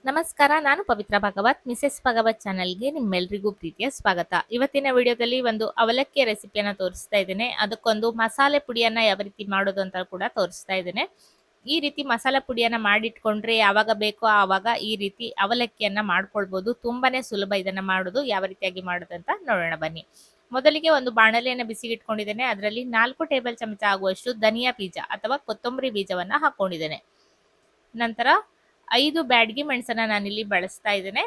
ನಮಸ್ಕಾರ, ನಾನು ಪವಿತ್ರ ಭಾಗವತ್. ಮಿಸೆಸ್ ಭಾಗವತ್ ಚಾನಲ್ಗೆ ನಿಮ್ಮೆಲ್ರಿಗೂ ಪ್ರೀತಿಯ ಸ್ವಾಗತ. ಇವತ್ತಿನ ವಿಡಿಯೋದಲ್ಲಿ ಒಂದು ಅವಲಕ್ಕಿ ರೆಸಿಪಿಯನ್ನು ತೋರಿಸ್ತಾ ಇದ್ದೇನೆ. ಅದಕ್ಕೊಂದು ಮಸಾಲೆ ಪುಡಿಯನ್ನ ಯಾವ ರೀತಿ ಮಾಡೋದು ಅಂತ ಕೂಡ ತೋರಿಸ್ತಾ ಇದ್ದೇನೆ. ಈ ರೀತಿ ಮಸಾಲೆ ಪುಡಿಯನ್ನ ಮಾಡಿಟ್ಕೊಂಡ್ರೆ ಯಾವಾಗ ಬೇಕೋ ಆವಾಗ ಈ ರೀತಿ ಅವಲಕ್ಕಿಯನ್ನ ಮಾಡ್ಕೊಳ್ಬಹುದು. ತುಂಬಾನೇ ಸುಲಭ ಇದನ್ನ ಮಾಡೋದು. ಯಾವ ರೀತಿಯಾಗಿ ಮಾಡೋದು ಅಂತ ನೋಡೋಣ ಬನ್ನಿ. ಮೊದಲಿಗೆ ಒಂದು ಬಾಣಲೆಯನ್ನು ಬಿಸಿಗಿಟ್ಕೊಂಡಿದ್ದೇನೆ. ಅದರಲ್ಲಿ 4 ಟೇಬಲ್ ಚಮಚ ಆಗುವಷ್ಟು ಧನಿಯಾ ಬೀಜ ಅಥವಾ ಕೊತ್ತಂಬರಿ ಬೀಜವನ್ನ ಹಾಕೊಂಡಿದ್ದೇನೆ. ನಂತರ 5 ಬ್ಯಾಡಗಿ ಮೆಣಸನ್ನ ನಾನಿಲ್ಲಿ ಬಳಸ್ತಾ ಇದ್ದೇನೆ.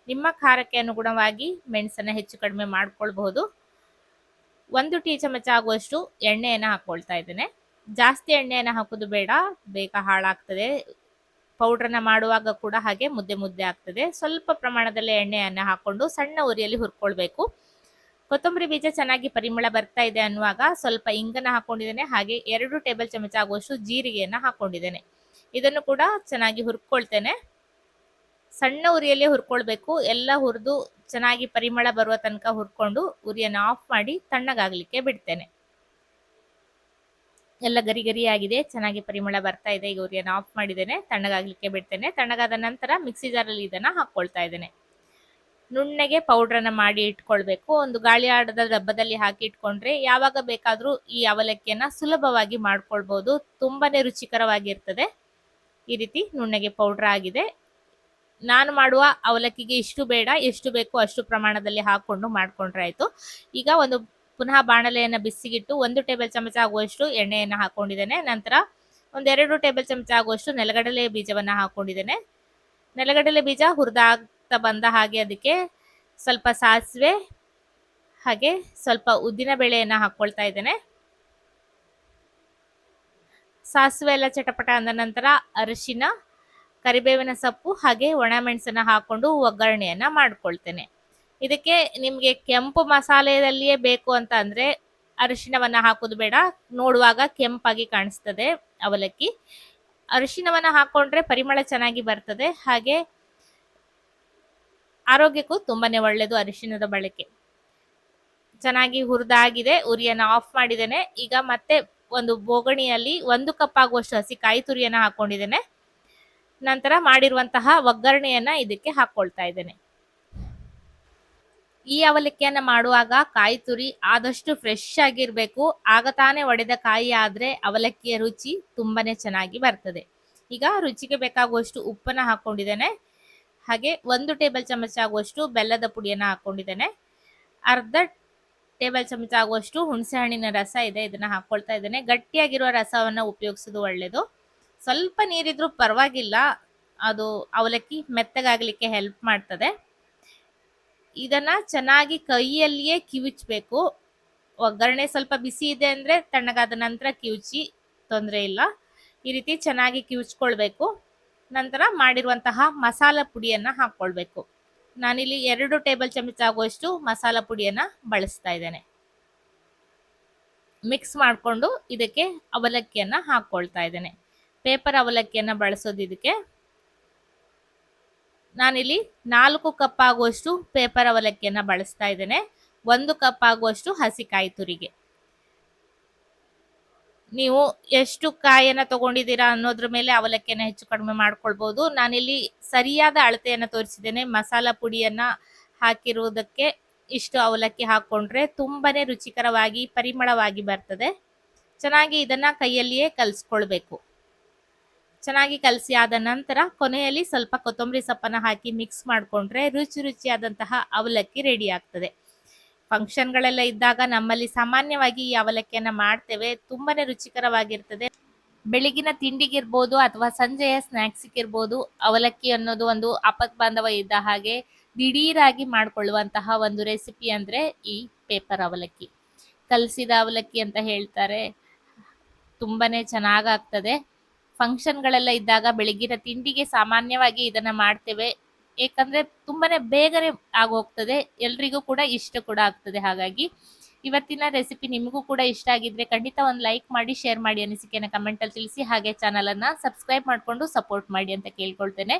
ನಿಮ್ಮ ಖಾರಕ್ಕೆ ಅನುಗುಣವಾಗಿ ಮೆಣಸನ್ನ ಹೆಚ್ಚು ಕಡಿಮೆ ಮಾಡ್ಕೊಳ್ಬಹುದು. 1 ಟೀ ಚಮಚ ಆಗುವಷ್ಟು ಎಣ್ಣೆಯನ್ನು ಹಾಕೊಳ್ತಾ ಇದ್ದೇನೆ. ಜಾಸ್ತಿ ಎಣ್ಣೆಯನ್ನು ಹಾಕೋದು ಬೇಡ, ಬೇಗ ಹಾಳಾಗ್ತದೆ. ಪೌಡ್ರನ್ನ ಮಾಡುವಾಗ ಕೂಡ ಹಾಗೆ ಮುದ್ದೆ ಮುದ್ದೆ ಆಗ್ತದೆ. ಸ್ವಲ್ಪ ಪ್ರಮಾಣದಲ್ಲಿ ಎಣ್ಣೆಯನ್ನು ಹಾಕೊಂಡು ಸಣ್ಣ ಉರಿಯಲ್ಲಿ ಹುರ್ಕೊಳ್ಬೇಕು. ಕೊತ್ತಂಬರಿ ಬೀಜ ಚೆನ್ನಾಗಿ ಪರಿಮಳ ಬರ್ತಾ ಇದೆ ಅನ್ನುವಾಗ ಸ್ವಲ್ಪ ಇಂಗನ್ನ ಹಾಕೊಂಡಿದ್ದೇನೆ. ಹಾಗೆ 2 ಟೇಬಲ್ ಚಮಚ ಆಗುವಷ್ಟು ಜೀರಿಗೆಯನ್ನ ಹಾಕೊಂಡಿದ್ದೇನೆ. ಇದನ್ನು ಕೂಡ ಚೆನ್ನಾಗಿ ಹುರ್ಕೊಳ್ತೇನೆ. ಸಣ್ಣ ಉರಿಯಲ್ಲೇ ಹುರ್ಕೊಳ್ಬೇಕು. ಎಲ್ಲ ಹುರಿದು ಚೆನ್ನಾಗಿ ಪರಿಮಳ ಬರುವ ತನಕ ಹುರ್ಕೊಂಡು ಉರಿಯನ್ನು ಆಫ್ ಮಾಡಿ ತಣ್ಣಗಾಗ್ಲಿಕ್ಕೆ ಬಿಡ್ತೇನೆ. ಎಲ್ಲ ಗರಿ ಗರಿ ಆಗಿದೆ, ಚೆನ್ನಾಗಿ ಪರಿಮಳ ಬರ್ತಾ ಇದೆ. ಈಗ ಉರಿಯನ್ನು ಆಫ್ ಮಾಡಿದ್ದೇನೆ, ತಣ್ಣಗಾಗ್ಲಿಕ್ಕೆ ಬಿಡ್ತೇನೆ. ತಣ್ಣಗಾದ ನಂತರ ಮಿಕ್ಸಿ ಜಾರಲ್ಲಿ ಇದನ್ನ ಹಾಕೊಳ್ತಾ ಇದ್ದೇನೆ. ನುಣ್ಣಗೆ ಪೌಡ್ರನ್ನ ಮಾಡಿ ಇಟ್ಕೊಳ್ಬೇಕು. ಒಂದು ಗಾಳಿ ಆಡದ ಡಬ್ಬದಲ್ಲಿ ಹಾಕಿ ಇಟ್ಕೊಂಡ್ರೆ ಯಾವಾಗ ಬೇಕಾದ್ರೂ ಈ ಅವಲಕ್ಕಿಯನ್ನ ಸುಲಭವಾಗಿ ಮಾಡ್ಕೊಳ್ಬಹುದು. ತುಂಬಾನೇ ರುಚಿಕರವಾಗಿರ್ತದೆ. ಈ ರೀತಿ ನುಣ್ಣಗೆ ಪೌಡರ್ ಆಗಿದೆ. ನಾನು ಮಾಡುವ ಅವಲಕ್ಕಿಗೆ ಇಷ್ಟು ಬೇಡ, ಎಷ್ಟು ಬೇಕು ಅಷ್ಟು ಪ್ರಮಾಣದಲ್ಲಿ ಹಾಕೊಂಡು ಮಾಡ್ಕೊಂಡ್ರೆ ಆಯ್ತು. ಈಗ ಒಂದು ಪುನಃ ಬಾಣಲೆಯನ್ನು ಬಿಸಿಗಿಟ್ಟು 1 ಟೇಬಲ್ ಚಮಚ ಆಗುವಷ್ಟು ಎಣ್ಣೆಯನ್ನು ಹಾಕೊಂಡಿದ್ದೇನೆ. ನಂತರ 2 ಟೇಬಲ್ ಚಮಚ ಆಗುವಷ್ಟು ನೆಲಗಡಲೆ ಬೀಜವನ್ನ ಹಾಕೊಂಡಿದ್ದೇನೆ. ನೆಲಗಡಲೆ ಬೀಜ ಹುರಿದಾಗ್ತಾ ಬಂದ ಹಾಗೆ ಅದಕ್ಕೆ ಸ್ವಲ್ಪ ಸಾಸಿವೆ ಹಾಗೆ ಸ್ವಲ್ಪ ಉದ್ದಿನ ಬೇಳೆಯನ್ನ ಹಾಕೊಳ್ತಾ ಇದ್ದೇನೆ. ಸಾಸಿವೆ ಎಲ್ಲ ಚಟಪಟ ಅಂದ ನಂತರ ಅರಿಶಿನ, ಕರಿಬೇವಿನ ಸೊಪ್ಪು ಹಾಗೆ ಒಣಮೆಣಸನ್ನ ಹಾಕೊಂಡು ಒಗ್ಗರಣೆಯನ್ನ ಮಾಡ್ಕೊಳ್ತೇನೆ. ಇದಕ್ಕೆ ನಿಮ್ಗೆ ಕೆಂಪು ಮಸಾಲೆಯಲ್ಲಿಯೇ ಬೇಕು ಅಂತ ಅಂದ್ರೆ ಅರಿಶಿನವನ್ನ ಹಾಕೋದು ಬೇಡ. ನೋಡುವಾಗ ಕೆಂಪಾಗಿ ಕಾಣಿಸ್ತದೆ ಅವಲಕ್ಕಿ. ಅರಿಶಿನವನ್ನ ಹಾಕೊಂಡ್ರೆ ಪರಿಮಳ ಚೆನ್ನಾಗಿ ಬರ್ತದೆ. ಹಾಗೆ ಆರೋಗ್ಯಕ್ಕೂ ತುಂಬಾನೇ ಒಳ್ಳೆಯದು ಅರಿಶಿನದ ಬಳಕೆ. ಚೆನ್ನಾಗಿ ಹುರಿದಾಗಿದೆ, ಉರಿಯನ್ನು ಆಫ್ ಮಾಡಿದ್ದೇನೆ. ಈಗ ಮತ್ತೆ ಒಂದು ಬೋಗಣಿಯಲ್ಲಿ 1 ಕಪ್ ಆಗುವಷ್ಟು ಹಸಿ ಕಾಯಿ ತುರಿಯನ್ನ ಹಾಕೊಂಡಿದ್ದೇನೆ. ನಂತರ ಮಾಡಿರುವಂತಹ ಒಗ್ಗರಣೆಯನ್ನ ಇದಕ್ಕೆ ಹಾಕೊಳ್ತಾ ಇದ್ದೇನೆ. ಈ ಅವಲಕ್ಕಿಯನ್ನ ಮಾಡುವಾಗ ಕಾಯಿ ತುರಿ ಆದಷ್ಟು ಫ್ರೆಶ್ ಆಗಿರ್ಬೇಕು. ಆಗ ತಾನೇ ಒಡೆದ ಕಾಯಿ ಆದ್ರೆ ಅವಲಕ್ಕಿಯ ರುಚಿ ತುಂಬಾನೇ ಚೆನ್ನಾಗಿ ಬರ್ತದೆ. ಈಗ ರುಚಿಗೆ ಬೇಕಾಗುವಷ್ಟು ಉಪ್ಪನ್ನ ಹಾಕೊಂಡಿದ್ದೇನೆ. ಹಾಗೆ 1 ಟೇಬಲ್ ಚಮಚ ಆಗುವಷ್ಟು ಬೆಲ್ಲದ ಪುಡಿಯನ್ನ ಹಾಕೊಂಡಿದ್ದೇನೆ. ಅರ್ಧ ಟೇಬಲ್ ಚಮಚ ಆಗುವಷ್ಟು ಹುಣಸೆ ಹಣ್ಣಿನ ರಸ ಇದೆ, ಇದನ್ನ ಹಾಕೊಳ್ತಾ ಇದ್ದೇನೆ. ಗಟ್ಟಿಯಾಗಿರುವ ರಸವನ್ನ ಉಪಯೋಗಿಸೋದು ಒಳ್ಳೆಯದು. ಸ್ವಲ್ಪ ನೀರಿದ್ರೂ ಪರವಾಗಿಲ್ಲ, ಅದು ಅವಲಕ್ಕಿ ಮೆತ್ತಗಾಗ್ಲಿಕ್ಕೆ ಹೆಲ್ಪ್ ಮಾಡ್ತದೆ. ಇದನ್ನ ಚೆನ್ನಾಗಿ ಕೈಯಲ್ಲಿಯೇ ಕಿವುಚಬೇಕು. ಒಗ್ಗರಣೆ ಸ್ವಲ್ಪ ಬಿಸಿ ಇದೆ ಅಂದ್ರೆ ತಣ್ಣಗಾದ ನಂತರ ಕಿವುಚಿ, ತೊಂದರೆ ಇಲ್ಲ. ಈ ರೀತಿ ಚೆನ್ನಾಗಿ ಕಿವುಚ್ಕೊಳ್ಬೇಕು. ನಂತರ ಮಾಡಿರುವಂತಹ ಮಸಾಲ ಪುಡಿಯನ್ನ ಹಾಕೊಳ್ಬೇಕು. ನಾನಿಲ್ಲಿ 2 ಟೇಬಲ್ ಚಮಚ ಆಗುವಷ್ಟು ಮಸಾಲ ಪುಡಿಯನ್ನ ಬಳಸ್ತಾ ಇದ್ದೇನೆ. ಮಿಕ್ಸ್ ಮಾಡಿಕೊಂಡು ಇದಕ್ಕೆ ಅವಲಕ್ಕಿಯನ್ನ ಹಾಕೊಳ್ತಾ ಇದ್ದೇನೆ. ಪೇಪರ್ ಅವಲಕ್ಕಿಯನ್ನ ಬಳಸೋದು ಇದಕ್ಕೆ. ನಾನಿಲ್ಲಿ 4 ಕಪ್ ಆಗುವಷ್ಟು ಪೇಪರ್ ಅವಲಕ್ಕಿಯನ್ನ ಬಳಸ್ತಾ ಇದ್ದೇನೆ. 1 ಕಪ್ ಆಗುವಷ್ಟು ಹಸಿ ಕಾಯಿ ತುರಿಗೆ. ನೀವು ಎಷ್ಟು ಕಾಯಿಯನ್ನ ತಗೊಂಡಿದ್ದೀರಾ ಅನ್ನೋದ್ರ ಮೇಲೆ ಅವಲಕ್ಕಿಯನ್ನ ಹೆಚ್ಚು ಕಡಿಮೆ ಮಾಡ್ಕೊಳ್ಬಹುದು. ನಾನಿಲ್ಲಿ ಸರಿಯಾದ ಅಳತೆಯನ್ನ ತೋರಿಸಿದ್ದೇನೆ. ಮಸಾಲ ಪುಡಿಯನ್ನ ಹಾಕಿರುವುದಕ್ಕೆ ಇಷ್ಟು ಅವಲಕ್ಕಿ ಹಾಕೊಂಡ್ರೆ ತುಂಬಾನೇ ರುಚಿಕರವಾಗಿ ಪರಿಮಳವಾಗಿ ಬರ್ತದೆ. ಚೆನ್ನಾಗಿ ಇದನ್ನ ಕೈಯಲ್ಲಿಯೇ ಕಲಿಸ್ಕೊಳ್ಬೇಕು. ಚೆನ್ನಾಗಿ ಕಲಸಿ ಆದ ನಂತರ ಕೊನೆಯಲ್ಲಿ ಸ್ವಲ್ಪ ಕೊತ್ತಂಬರಿ ಸೊಪ್ಪನ್ನ ಹಾಕಿ ಮಿಕ್ಸ್ ಮಾಡಿಕೊಂಡ್ರೆ ರುಚಿಯಾದಂತಹ ಅವಲಕ್ಕಿ ರೆಡಿ ಆಗ್ತದೆ. ಫಂಕ್ಷನ್ಗಳೆಲ್ಲ ಇದ್ದಾಗ ನಮ್ಮಲ್ಲಿ ಸಾಮಾನ್ಯವಾಗಿ ಈ ಅವಲಕ್ಕಿಯನ್ನ ಮಾಡ್ತೇವೆ. ತುಂಬಾನೇ ರುಚಿಕರವಾಗಿರ್ತದೆ. ಬೆಳಗಿನ ತಿಂಡಿಗಿರ್ಬೋದು ಅಥವಾ ಸಂಜೆಯ ಸ್ನ್ಯಾಕ್ಸ್ಗಿರ್ಬೋದು, ಅವಲಕ್ಕಿ ಅನ್ನೋದು ಒಂದು ಆಪತ್ಬಾಂಧವ ಇದ್ದ ಹಾಗೆ ದಿಢೀರಾಗಿ ಮಾಡ್ಕೊಳ್ಳುವಂತಹ ಒಂದು ರೆಸಿಪಿ ಅಂದ್ರೆ ಈ ಪೇಪರ್ ಅವಲಕ್ಕಿ. ಕಲಸಿದ ಅವಲಕ್ಕಿ ಅಂತ ಹೇಳ್ತಾರೆ. ತುಂಬಾನೇ ಚೆನ್ನಾಗಾಗ್ತದೆ. ಫಂಕ್ಷನ್ಗಳೆಲ್ಲ ಇದ್ದಾಗ ಬೆಳಗಿನ ತಿಂಡಿಗೆ ಸಾಮಾನ್ಯವಾಗಿ ಇದನ್ನ ಮಾಡ್ತೇವೆ. ಏಕೆಂದ್ರೆ ತುಂಬಾನೇ ಬೇಗನೆ ಆಗೋಗ್ತದೆ, ಎಲ್ರಿಗೂ ಕೂಡ ಇಷ್ಟ ಕೂಡ ಆಗ್ತದೆ. ಹಾಗಾಗಿ ಇವತ್ತಿನ ರೆಸಿಪಿ ನಿಮಗೂ ಕೂಡ ಇಷ್ಟ ಆಗಿದ್ರೆ ಖಂಡಿತ ಒಂದು ಲೈಕ್ ಮಾಡಿ, ಶೇರ್ ಮಾಡಿ, ಅನಿಸಿಕೆನ ಕಮೆಂಟ್ ಅಲ್ಲಿ ತಿಳಿಸಿ. ಹಾಗೆ ಚಾನಲ್ ಅನ್ನ ಸಬ್ಸ್ಕ್ರೈಬ್ ಮಾಡ್ಕೊಂಡು ಸಪೋರ್ಟ್ ಮಾಡಿ ಅಂತ ಕೇಳ್ಕೊಳ್ತೇನೆ.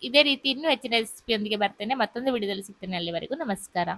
ಇದೇ ರೀತಿ ಇನ್ನೂ ಹೆಚ್ಚಿನ ರೆಸಿಪಿಯೊಂದಿಗೆ ಬರ್ತೇನೆ. ಮತ್ತೊಂದು ವಿಡಿಯೋದಲ್ಲಿ ಸಿಗ್ತೇನೆ. ಅಲ್ಲಿವರೆಗೂ ನಮಸ್ಕಾರ.